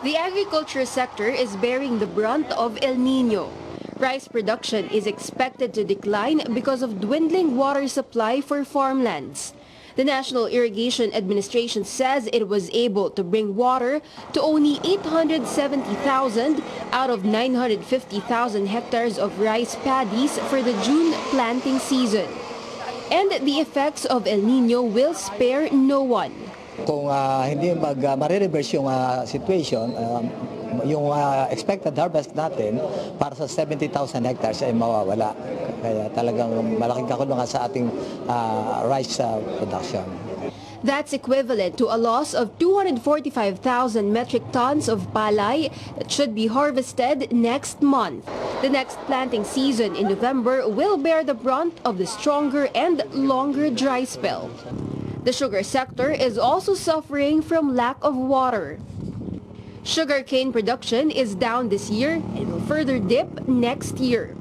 The agriculture sector is bearing the brunt of El Nino. Rice production is expected to decline because of dwindling water supply for farmlands. The National Irrigation Administration says it was able to bring water to only 870,000 out of 950,000 hectares of rice paddies for the June planting season. And the effects of El Nino will spare no one. Kung hindi ma-reverse yung situation, yung expected harvest natin para sa 70,000 hectares ay mawawala. Kaya talagang malaking kakulungan sa ating rice production. That's equivalent to a loss of 245,000 metric tons of palay that should be harvested next month. The next planting season in November will bear the brunt of the stronger and longer dry spell. The sugar sector is also suffering from lack of water. Sugarcane production is down this year and will further dip next year.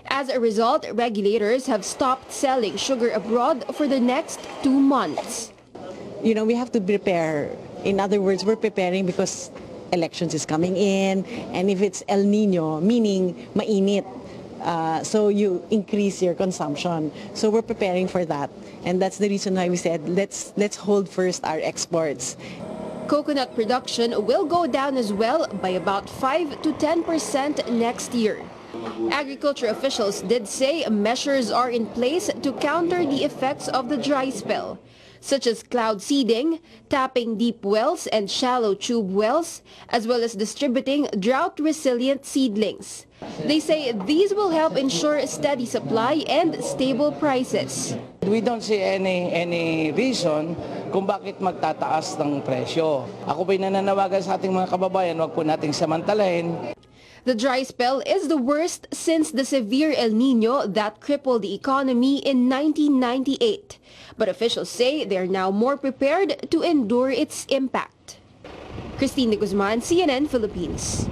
As a result, regulators have stopped selling sugar abroad for the next 2 months. You know, we have to prepare. In other words, we're preparing because elections is coming in, and if it's El Nino, meaning mainit, so you increase your consumption. So we're preparing for that, and that's the reason why we said let's hold first our exports. Coconut production will go down as well by about 5 to 10% next year. Agriculture officials did say measures are in place to counter the effects of the dry spell, such as cloud seeding, tapping deep wells and shallow tube wells, as well as distributing drought-resilient seedlings. They say these will help ensure steady supply and stable prices. We don't see any reason kung bakit magtataas ng presyo. Ako po'y nananawagan sa ating mga kababayan, wag po nating samantalahin. The dry spell is the worst since the severe El Nino that crippled the economy in 1998. But officials say they're now more prepared to endure its impact. Christine de Guzman, CNN Philippines.